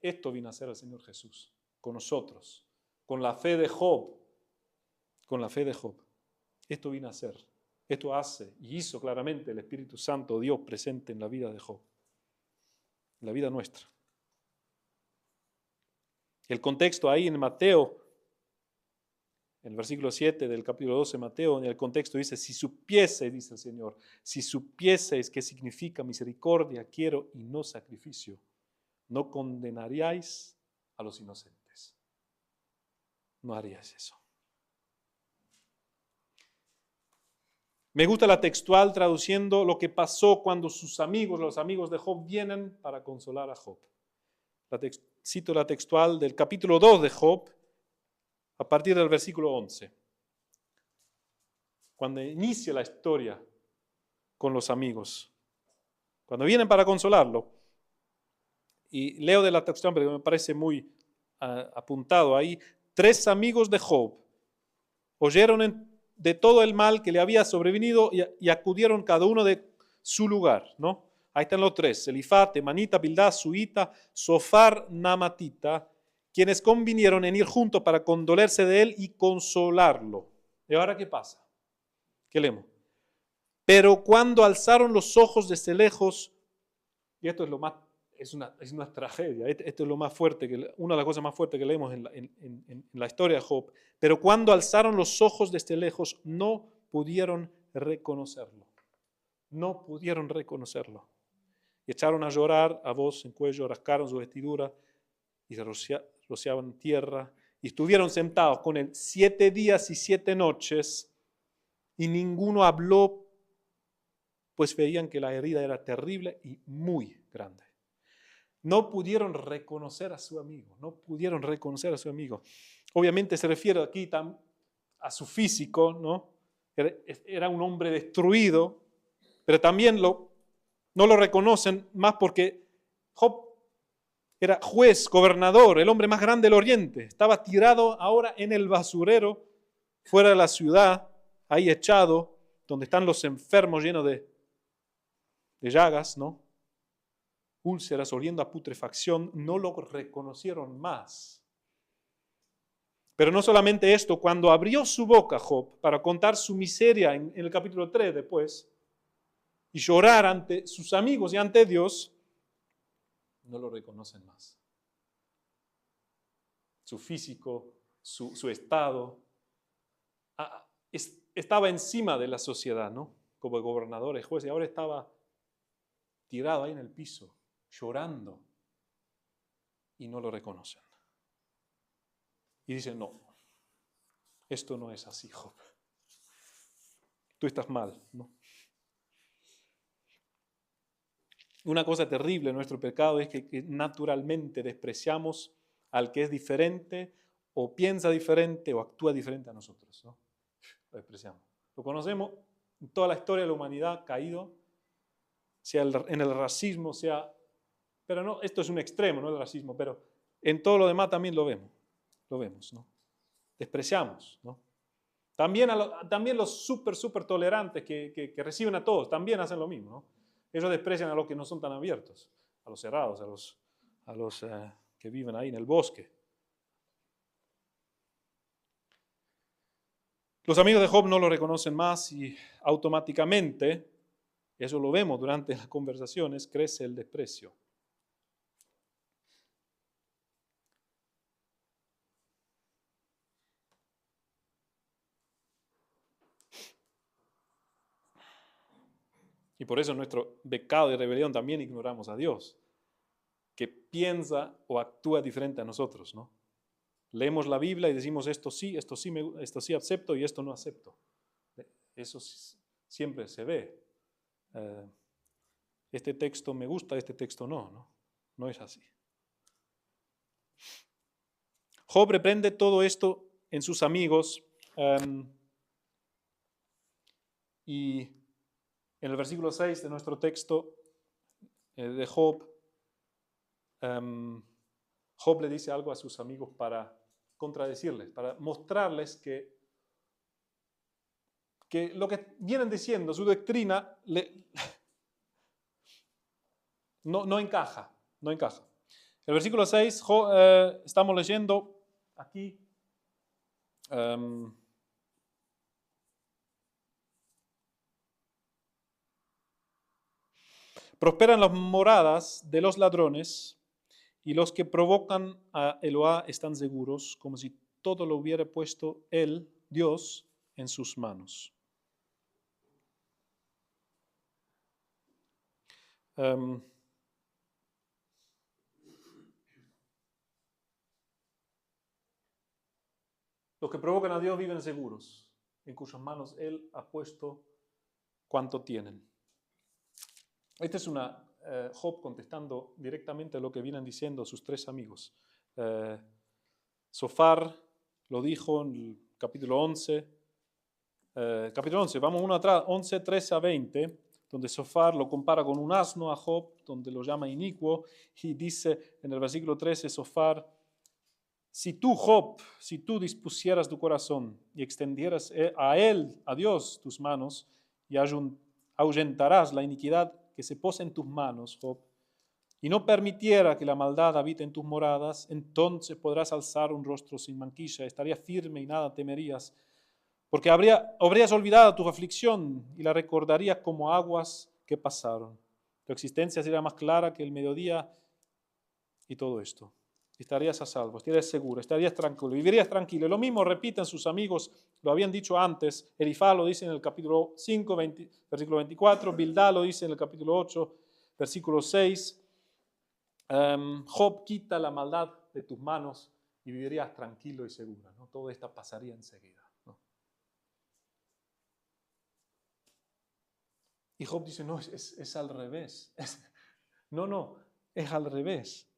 Esto vino a hacer el Señor Jesús con nosotros, con la fe de Job, con la fe de Job. Esto vino a hacer, esto hace y hizo claramente el Espíritu Santo, Dios presente en la vida de Job, en la vida nuestra. El contexto ahí en Mateo, en el versículo 7 del capítulo 12 de Mateo, en el contexto dice, si supieseis, dice el Señor, si supieseis qué significa misericordia quiero y no sacrificio, no condenaríais a los inocentes. No haríais eso. Me gusta la textual traduciendo lo que pasó cuando sus amigos, los amigos de Job, vienen para consolar a Job. Cito la textual del capítulo 2 de Job, a partir del versículo 11. Cuando inicia la historia con los amigos. Cuando vienen para consolarlo. Y leo de la textual porque me parece muy apuntado ahí. 3 amigos de Job oyeron de todo el mal que le había sobrevenido y acudieron cada uno de su lugar, ¿no? Ahí están los 3, Elifaz, Temanita, Bildad, Suita, Sofar, Namatita, quienes convinieron en ir juntos para condolerse de él y consolarlo. ¿Y ahora qué pasa? ¿Qué leemos? Pero cuando alzaron los ojos desde lejos, y esto es lo más, es una tragedia, esto es lo más fuerte, una de las cosas más fuertes que leemos en la historia de Job, pero cuando alzaron los ojos desde lejos, no pudieron reconocerlo. No pudieron reconocerlo. Y echaron a llorar a voz en cuello, rascaron su vestidura y se rociaban tierra. Y estuvieron sentados con él 7 días y 7 noches y ninguno habló, pues veían que la herida era terrible y muy grande. No pudieron reconocer a su amigo, no pudieron reconocer a su amigo. Obviamente se refiere aquí a su físico, ¿no? Era un hombre destruido, pero también no lo reconocen más porque Job era juez, gobernador, el hombre más grande del oriente. Estaba tirado ahora en el basurero, fuera de la ciudad, ahí echado, donde están los enfermos llenos de llagas, ¿no? Úlceras, oliendo a putrefacción, no lo reconocieron más. Pero no solamente esto, cuando abrió su boca Job para contar su miseria en el capítulo 3 después, y llorar ante sus amigos y ante Dios, no lo reconocen más. Su físico, su estado, estaba encima de la sociedad, ¿no? Como gobernador, juez, y ahora estaba tirado ahí en el piso, llorando, y no lo reconocen. Y dicen, no, esto no es así, Job. Tú estás mal, ¿no? Una cosa terrible en nuestro pecado es que naturalmente despreciamos al que es diferente, o piensa diferente, o actúa diferente a nosotros, ¿no? Lo despreciamos. Lo conocemos en toda la historia de la humanidad caído, sea en el racismo, pero no, esto es un extremo, no el racismo, pero en todo lo demás también lo vemos, ¿no? Despreciamos, ¿no? También los súper tolerantes que reciben a todos, también hacen lo mismo, ¿no? Ellos desprecian a los que no son tan abiertos, a los cerrados, a los que viven ahí en el bosque. Los amigos de Job no lo reconocen más y automáticamente, eso lo vemos durante las conversaciones, crece el desprecio. Y por eso en nuestro pecado de rebelión también ignoramos a Dios, que piensa o actúa diferente a nosotros, ¿no? Leemos la Biblia y decimos esto sí acepto y esto no acepto. Eso siempre se ve. Este texto me gusta, este texto no. No es así. Job reprende todo esto en sus amigos y en el versículo 6 de nuestro texto de Job, Job le dice algo a sus amigos para contradecirles, para mostrarles que lo que vienen diciendo, su doctrina, no encaja. El versículo 6, estamos leyendo aquí. Prosperan las moradas de los ladrones y los que provocan a Eloá están seguros, como si todo lo hubiera puesto él, Dios, en sus manos. Los que provocan a Dios viven seguros, en cuyas manos Él ha puesto cuanto tienen. Este es Job contestando directamente a lo que vienen diciendo sus tres amigos. Sofar lo dijo en el capítulo 11. Vamos uno atrás, 11, 13 a 20, donde Sofar lo compara con un asno a Job, donde lo llama inicuo, y dice en el versículo 13, Sofar: si tú, Job, si tú dispusieras tu corazón y extendieras a Dios, tus manos, y ahuyentarás la iniquidad que se posa en tus manos, Job, y no permitiera que la maldad habite en tus moradas, entonces podrás alzar un rostro sin manquilla, estarías firme y nada temerías, porque habrías olvidado tu aflicción y la recordarías como aguas que pasaron. Tu existencia sería más clara que el mediodía y todo esto. Estarías a salvo, estarías seguro, estarías tranquilo, vivirías tranquilo. Lo mismo repiten sus amigos, lo habían dicho antes. Elifaz lo dice en el capítulo 5, versículo 24. Bildad lo dice en el capítulo 8, versículo 6. Job quita la maldad de tus manos y vivirías tranquilo y seguro, ¿no? Todo esto pasaría enseguida, ¿no? Y Job dice, no, es al revés. No, es al revés.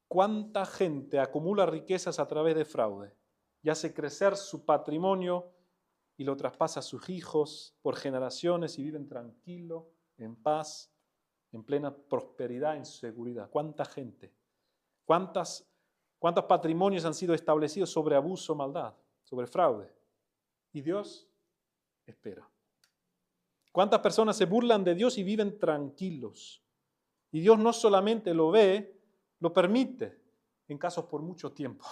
¿Cuánta gente acumula riquezas a través de fraude y hace crecer su patrimonio y lo traspasa a sus hijos por generaciones y viven tranquilo, en paz, en plena prosperidad, en seguridad? ¿Cuánta gente? ¿Cuántos patrimonios han sido establecidos sobre abuso, maldad, sobre fraude? Y Dios espera. ¿Cuántas personas se burlan de Dios y viven tranquilos? Y Dios no solamente lo ve, lo permite en casos por mucho tiempo.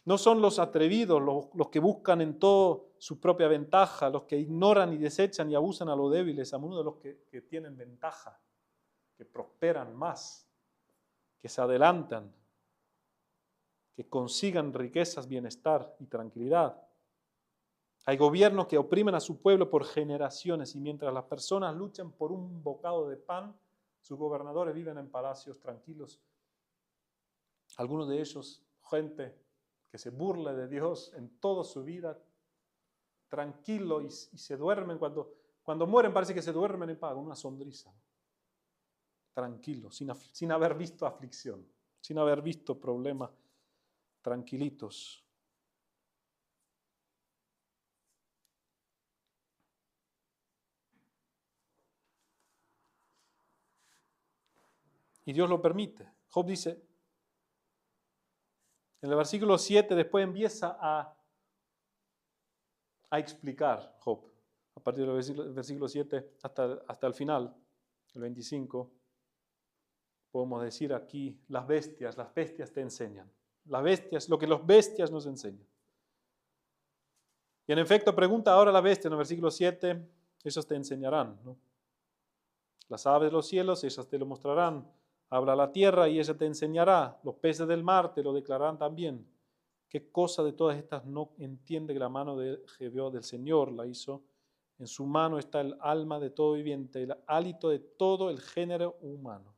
No son los atrevidos, los que buscan en todo su propia ventaja, los que ignoran y desechan y abusan a los débiles, a menudo los que tienen ventaja, que prosperan más, que se adelantan, que consigan riquezas, bienestar y tranquilidad. Hay gobiernos que oprimen a su pueblo por generaciones y mientras las personas luchan por un bocado de pan, sus gobernadores viven en palacios tranquilos. Algunos de ellos, gente que se burla de Dios en toda su vida, tranquilo y se duermen. Cuando mueren parece que se duermen en paz, con una sonrisa. Tranquilo, sin haber visto aflicción, sin haber visto problemas, tranquilitos. Y Dios lo permite. Job dice, en el versículo 7, después empieza a explicar Job, a partir del versículo 7 hasta el final, el 25, podemos decir aquí, las bestias te enseñan. Las bestias, lo que los bestias nos enseñan. Y en efecto pregunta ahora la bestia en el versículo 7, ellos te enseñarán, ¿no? Las aves de los cielos, ellas te lo mostrarán. Habla la tierra y ella te enseñará. Los peces del mar te lo declararán también. ¿Qué cosa de todas estas no entiende que la mano de Jehová del Señor la hizo? En su mano está el alma de todo viviente, el hálito de todo el género humano.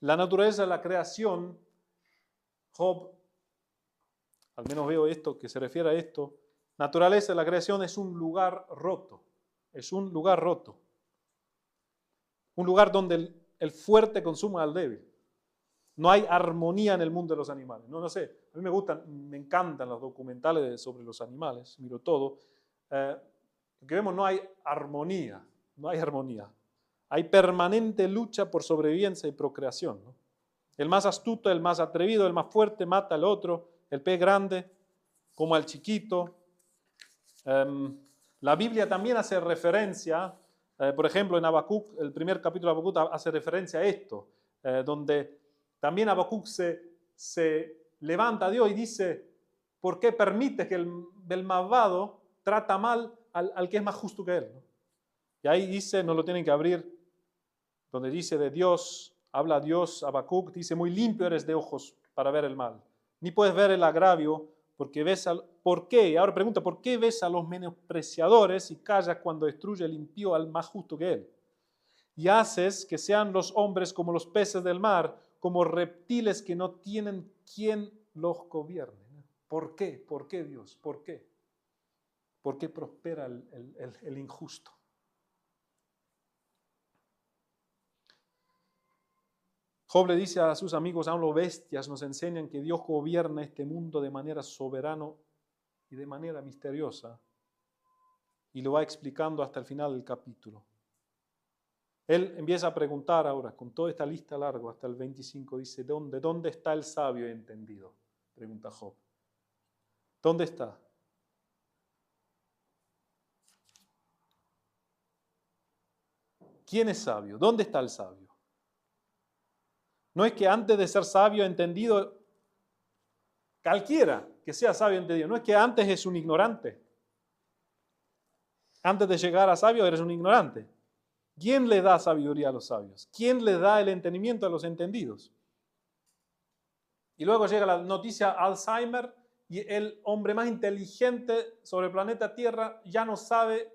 La naturaleza de la creación, Job, al menos veo esto que se refiere a esto, naturaleza de la creación es un lugar roto, es un lugar roto, un lugar donde el fuerte consuma al débil. No hay armonía en el mundo de los animales. No sé, a mí me encantan los documentales sobre los animales, miro todo. Lo que vemos, no hay armonía, no hay armonía. Hay permanente lucha por sobrevivencia y procreación, ¿no? El más astuto, el más atrevido, el más fuerte mata al otro, el pez grande como al chiquito. La Biblia también hace referencia, por ejemplo, en Habacuc, el primer capítulo de Habacuc hace referencia a esto, donde también Habacuc se levanta a Dios y dice, ¿por qué permite que el malvado trata mal al que es más justo que él, ¿no? Y ahí dice, no lo tienen que abrir, donde dice de Dios, habla Dios, Habacuc, dice, muy limpio eres de ojos para ver el mal, ni puedes ver el agravio, porque ves ¿por qué? Ahora pregunta, ¿por qué ves a los menospreciadores y callas cuando destruye el impío al más justo que él? Y haces que sean los hombres como los peces del mar, como reptiles que no tienen quien los gobierne. ¿Por qué? ¿Por qué Dios? ¿Por qué? ¿Por qué prospera el injusto? Job le dice a sus amigos, aún los bestias nos enseñan que Dios gobierna este mundo de manera soberana y de manera misteriosa. Y lo va explicando hasta el final del capítulo. Él empieza a preguntar ahora, con toda esta lista larga, hasta el 25, dice, ¿dónde está el sabio entendido? Pregunta Job. ¿Dónde está? ¿Quién es sabio? ¿Dónde está el sabio? No es que antes de ser sabio entendido, cualquiera que sea sabio entendido, no es que antes es un ignorante. Antes de llegar a sabio eres un ignorante. ¿Quién le da sabiduría a los sabios? ¿Quién le da el entendimiento a los entendidos? Y luego llega la noticia Alzheimer y el hombre más inteligente sobre el planeta Tierra ya no sabe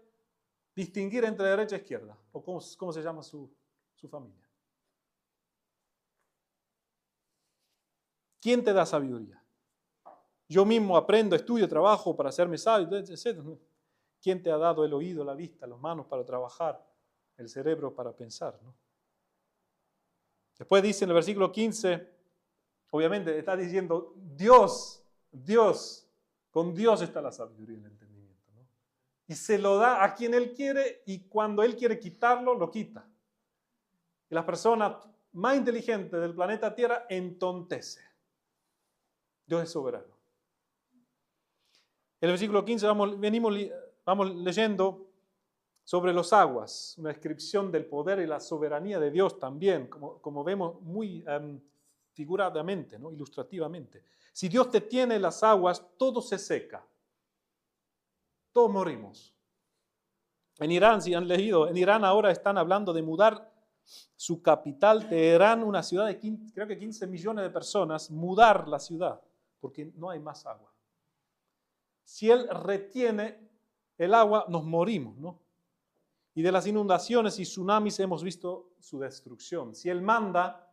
distinguir entre derecha e izquierda. ¿O cómo se llama su familia? ¿Quién te da sabiduría? Yo mismo aprendo, estudio, trabajo para hacerme sabio, etc. ¿Quién te ha dado el oído, la vista, las manos para trabajar, el cerebro para pensar, ¿no? Después dice en el versículo 15, obviamente está diciendo, Dios, con Dios está la sabiduría y el entendimiento, ¿no? Y se lo da a quien Él quiere y cuando Él quiere quitarlo, lo quita. Y las personas más inteligentes del planeta Tierra entontece. Dios es soberano. En el versículo 15 vamos leyendo sobre los aguas, una descripción del poder y la soberanía de Dios también, como vemos muy figuradamente, ¿no? Ilustrativamente. Si Dios detiene las aguas, todo se seca. Todos morimos. En Irán, si han leído, en Irán ahora están hablando de mudar su capital, Teherán, una ciudad de creo que 15 millones de personas, mudar la ciudad, porque no hay más agua. Si Él retiene el agua, nos morimos, ¿no? Y de las inundaciones y tsunamis hemos visto su destrucción. Si Él manda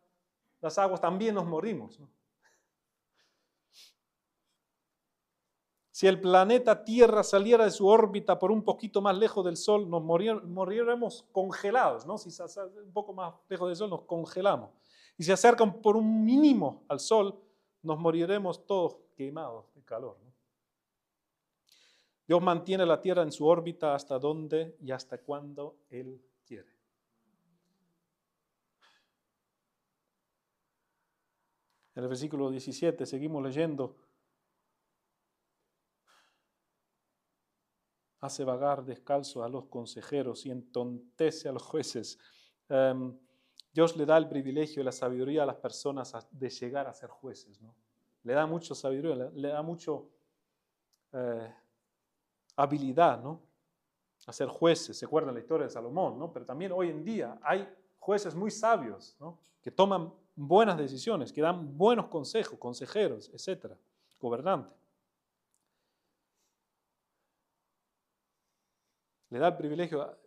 las aguas, también nos morimos, ¿no? Si el planeta Tierra saliera de su órbita por un poquito más lejos del Sol, nos moriremos congelados, ¿no? Si se acerca un poco más lejos del Sol, nos congelamos. Y si se acercan por un mínimo al Sol, nos moriremos todos quemados de calor, ¿no? Dios mantiene la Tierra en su órbita hasta donde y hasta cuando Él quiere. En el versículo 17 seguimos leyendo. hace vagar descalzo a los consejeros y entontece a los jueces. Dios le da el privilegio y la sabiduría a las personas de llegar a ser jueces, ¿no? Le da mucha sabiduría, le da mucho habilidad, ¿no? A ser jueces. Se acuerdan la historia de Salomón, ¿no? Pero también hoy en día hay jueces muy sabios, ¿no? Que toman buenas decisiones, que dan buenos consejos, consejeros, etcétera, gobernantes. Le da el privilegio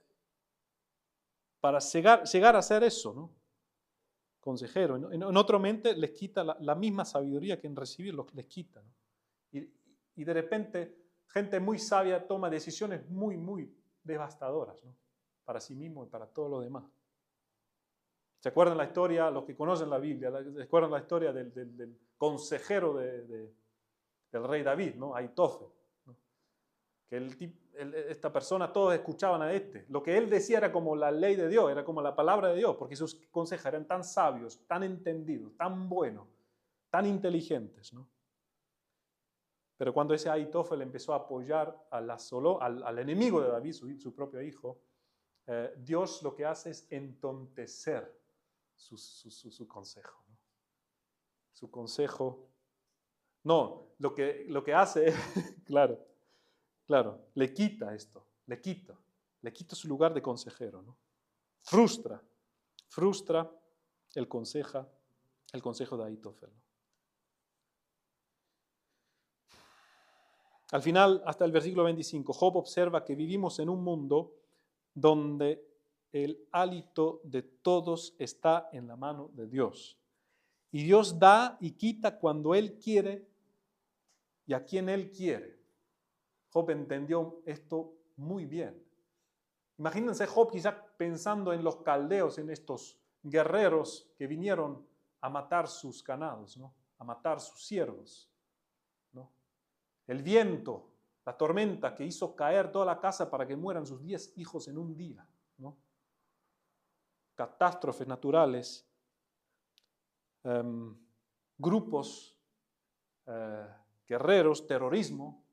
para llegar a ser eso, ¿no? Consejero. En otra mente les quita la misma sabiduría que en recibirlo, les quita, ¿no? Y de repente, gente muy sabia toma decisiones muy, muy devastadoras, ¿no? Para sí mismo y para todo lo demás. ¿Se acuerdan la historia, los que conocen la Biblia, se acuerdan la historia del consejero del rey David, ¿no? Ahitofel, ¿no? Que esta persona, todos escuchaban a este. Lo que él decía era como la ley de Dios, era como la palabra de Dios, porque sus consejeros eran tan sabios, tan entendidos, tan buenos, tan inteligentes, ¿no? Pero cuando ese Ahitofel empezó a apoyar al enemigo de David, su propio hijo, Dios lo que hace es entontecer su consejo, ¿no? Su consejo. No, lo que hace es, claro, le quita esto, le quita su lugar de consejero, ¿no? Frustra el consejo de Ahitofel, ¿no? Al final, hasta el versículo 25, Job observa que vivimos en un mundo donde el hálito de todos está en la mano de Dios. Y Dios da y quita cuando Él quiere y a quien Él quiere. Job entendió esto muy bien. Imagínense Job quizás pensando en los caldeos, en estos guerreros que vinieron a matar sus ganados, ¿no? A matar sus siervos, ¿no? El viento, la tormenta que hizo caer toda la casa para que mueran sus 10 hijos en un día, ¿no? Catástrofes naturales, grupos, guerreros, terrorismo.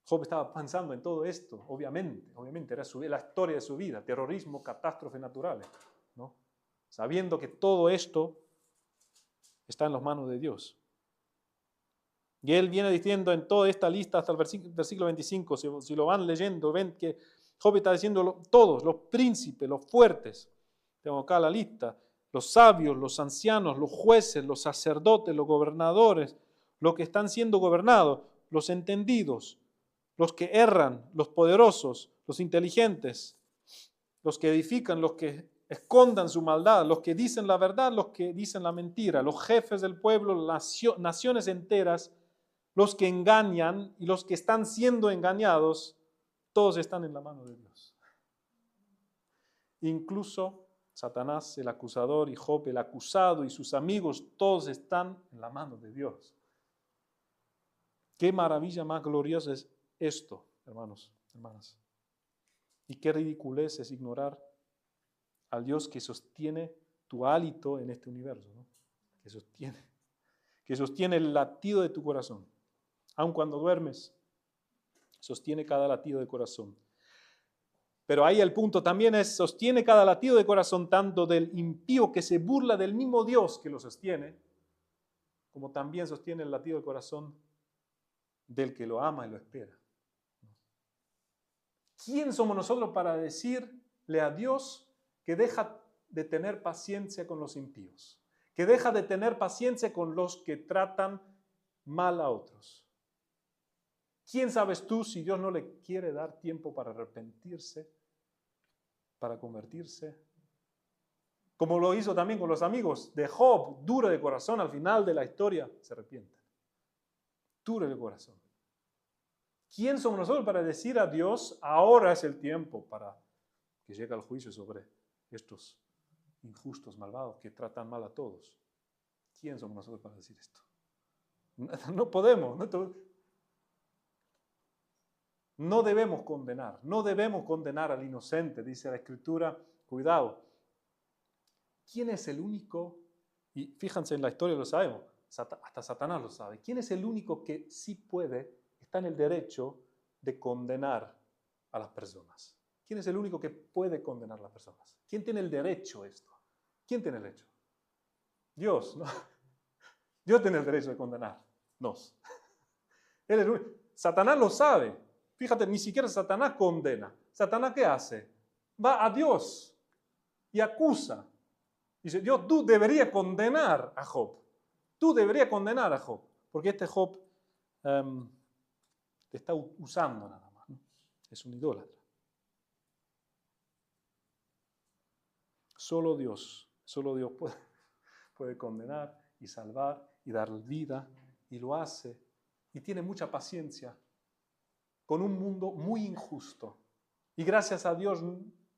Job estaba pensando en todo esto, obviamente era la historia de su vida, terrorismo, catástrofes naturales, ¿no? Sabiendo que todo esto está en las manos de Dios. Y él viene diciendo en toda esta lista hasta el versículo 25, si lo van leyendo, ven que Job está diciendo todos, los príncipes, los fuertes, tengo acá la lista, los sabios, los ancianos, los jueces, los sacerdotes, los gobernadores, los que están siendo gobernados, los entendidos, los que erran, los poderosos, los inteligentes, los que edifican, los que escondan su maldad, los que dicen la verdad, los que dicen la mentira, los jefes del pueblo, naciones enteras, los que engañan y los que están siendo engañados, todos están en la mano de Dios. Incluso Satanás, el acusador, y Job, el acusado, y sus amigos, todos están en la mano de Dios. Qué maravilla más gloriosa es esto, hermanos, hermanas. Y qué ridiculez es ignorar al Dios que sostiene tu hálito en este universo, ¿no? Que sostiene el latido de tu corazón. Aun cuando duermes, sostiene cada latido de corazón. Pero ahí el punto también es, sostiene cada latido de corazón tanto del impío que se burla del mismo Dios que lo sostiene, como también sostiene el latido del corazón del que lo ama y lo espera. ¿Quién somos nosotros para decirle a Dios que deja de tener paciencia con los impíos? Que deja de tener paciencia con los que tratan mal a otros. ¿Quién sabes tú si Dios no le quiere dar tiempo para arrepentirse, para convertirse? Como lo hizo también con los amigos de Job, duro de corazón, al final de la historia se arrepienten. Duro de corazón. ¿Quién somos nosotros para decir a Dios, ahora es el tiempo para que llegue el juicio sobre estos injustos, malvados, que tratan mal a todos? ¿Quién somos nosotros para decir esto? No podemos. No debemos condenar al inocente, dice la Escritura. Cuidado. ¿Quién es el único? Y fíjense, en la historia lo sabemos, hasta Satanás lo sabe. ¿Quién es el único que sí puede, está en el derecho de condenar a las personas? ¿Quién es el único que puede condenar a las personas? ¿Quién tiene el derecho a esto? ¿Quién tiene el derecho? Dios, ¿no? Dios tiene el derecho de condenarnos. Él es el único. Satanás lo sabe. Fíjate, ni siquiera Satanás condena. ¿Satanás qué hace? Va a Dios y acusa. Dice, Dios, tú deberías condenar a Job. Tú deberías condenar a Job. Porque este Job te está usando nada más, ¿no? Es un idólatra. Solo Dios puede condenar y salvar y dar vida, y lo hace. Y tiene mucha paciencia con un mundo muy injusto. Y gracias a Dios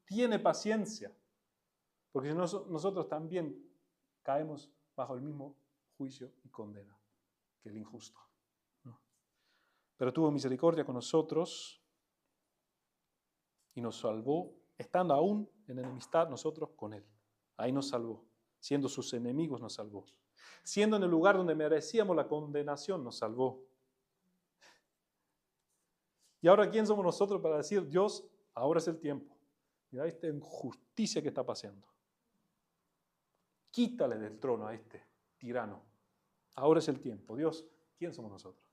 tiene paciencia, porque si no, nosotros también caemos bajo el mismo juicio y condena que el injusto, ¿no? Pero tuvo misericordia con nosotros y nos salvó, estando aún en enemistad nosotros con Él. Ahí nos salvó. Siendo sus enemigos nos salvó. Siendo en el lugar donde merecíamos la condenación nos salvó. Y ahora, ¿quién somos nosotros para decir, Dios, ahora es el tiempo? Mira esta injusticia que está pasando. Quítale del trono a este tirano. Ahora es el tiempo. Dios, ¿quién somos nosotros?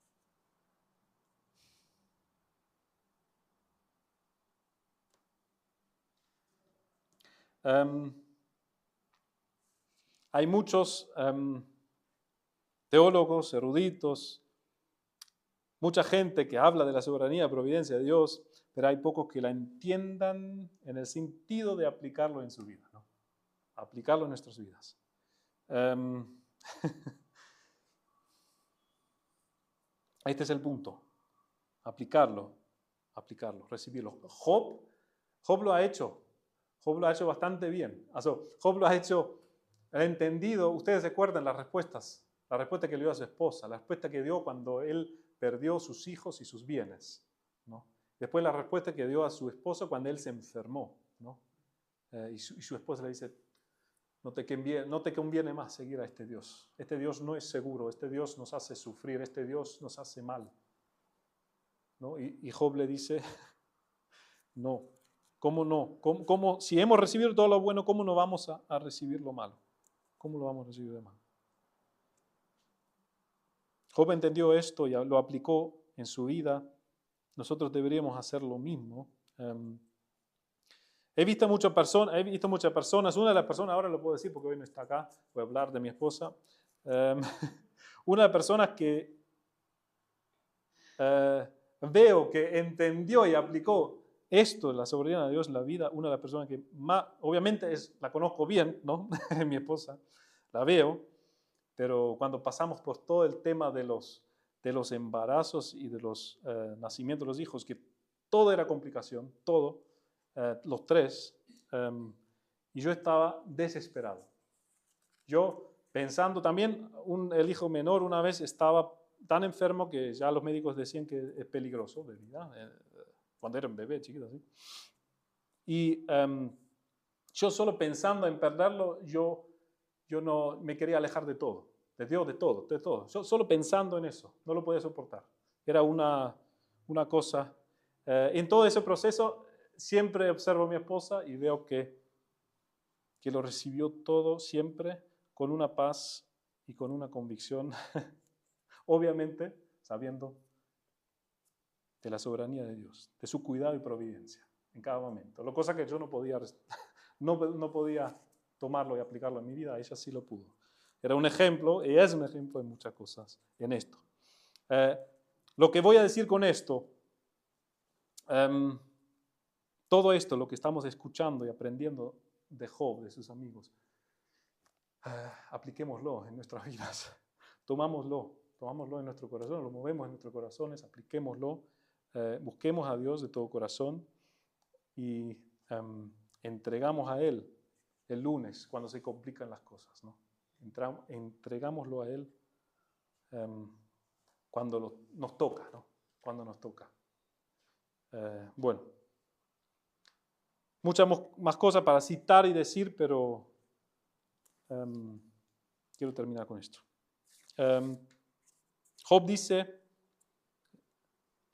Hay muchos teólogos, eruditos, mucha gente que habla de la soberanía y providencia de Dios, pero hay pocos que la entiendan en el sentido de aplicarlo en su vida, ¿no? Aplicarlo en nuestras vidas. Este es el punto. Aplicarlo, recibirlo. Job lo ha hecho. Job lo ha hecho bastante bien. Job lo ha entendido. Ustedes recuerdan las respuestas. La respuesta que le dio a su esposa, la respuesta que dio cuando él perdió sus hijos y sus bienes, ¿no? Después la respuesta que dio a su esposo cuando él se enfermó, ¿no? Y su esposa le dice, no te conviene más seguir a este Dios. Este Dios no es seguro, este Dios nos hace sufrir, este Dios nos hace mal, ¿no? Y Job le dice, no, ¿cómo no? ¿Cómo, si hemos recibido todo lo bueno, ¿cómo no vamos a recibir lo malo? ¿Cómo lo vamos a recibir de malo? Job entendió esto y lo aplicó en su vida. Nosotros deberíamos hacer lo mismo. He visto muchas personas. Una de las personas, ahora lo puedo decir porque hoy no está acá, voy a hablar de mi esposa. Una de las personas que veo que entendió y aplicó esto, la soberanía de Dios en la vida, una de las personas que más, obviamente la conozco bien, ¿no? Mi esposa, la veo, pero cuando pasamos por todo el tema de los embarazos y de los nacimientos de los hijos, que todo era complicación, todo, los tres, y yo estaba desesperado. Yo pensando también, el hijo menor una vez estaba tan enfermo que ya los médicos decían que es peligroso de vida, cuando era un bebé chiquito así. Y yo solo pensando en perderlo, yo no me quería alejar de todo, de Dios, de todo. Yo solo pensando en eso, no lo podía soportar. Era una cosa. En todo ese proceso siempre observo a mi esposa y veo que lo recibió todo siempre con una paz y con una convicción, obviamente sabiendo de la soberanía de Dios, de su cuidado y providencia en cada momento. Lo cosa que yo no podía tomarlo y aplicarlo en mi vida, ella sí lo pudo. Era un ejemplo, y es un ejemplo de muchas cosas en esto. Lo que voy a decir con esto, todo esto, lo que estamos escuchando y aprendiendo de Job, de sus amigos, apliquémoslo en nuestras vidas. Tomámoslo en nuestro corazón, lo movemos en nuestros corazones, apliquémoslo, busquemos a Dios de todo corazón y entregamos a Él el lunes cuando se complican las cosas, ¿no? Entregámoslo a Él cuando nos toca, ¿no? Cuando nos toca. Bueno, muchas más cosas para citar y decir, pero quiero terminar con esto. Job dice,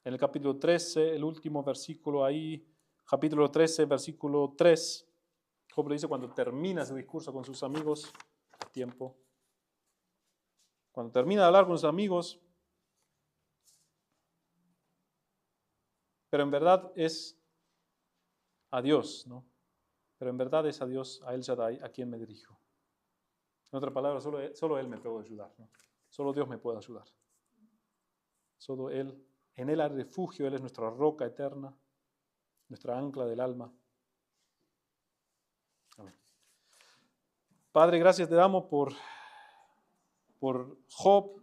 En el capítulo 13, el último versículo ahí, capítulo 13, versículo 3, Job le dice cuando termina su discurso con sus amigos, tiempo, cuando termina de hablar con sus amigos, pero en verdad es a Dios, ¿no? Pero en verdad es a Dios, a El Shaddai, a quien me dirijo. En otras palabras, solo Él me puede ayudar, ¿no? Solo Dios me puede ayudar. Solo Él, en Él hay refugio, Él es nuestra roca eterna, nuestra ancla del alma. Amén. Padre, gracias te damos por Job,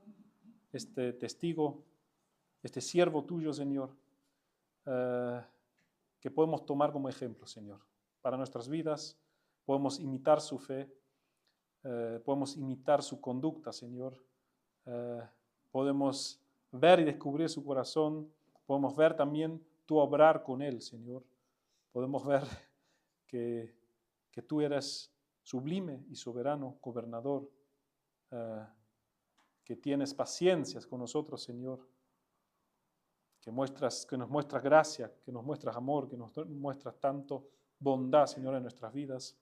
este testigo, este siervo tuyo, Señor, que podemos tomar como ejemplo, Señor, para nuestras vidas. Podemos imitar su fe, podemos imitar su conducta, Señor. Podemos ver y descubrir su corazón. Podemos ver también tu obrar con él, Señor. Podemos ver que tú eres sublime y soberano, gobernador, que tienes paciencias con nosotros, Señor, que nos muestras gracia, que nos muestras amor, que nos muestras tanto bondad, Señor, en nuestras vidas,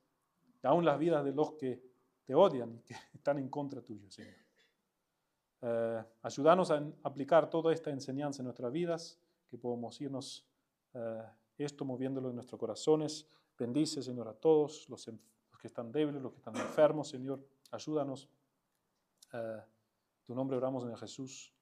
aún las vidas de los que te odian y que están en contra tuyo, Señor. Ayúdanos a aplicar toda esta enseñanza en nuestras vidas, que podamos irnos esto moviéndolo en nuestros corazones. Bendice, Señor, a todos los que están débiles, los que están enfermos, Señor. Ayúdanos. Tu nombre oramos en Jesús.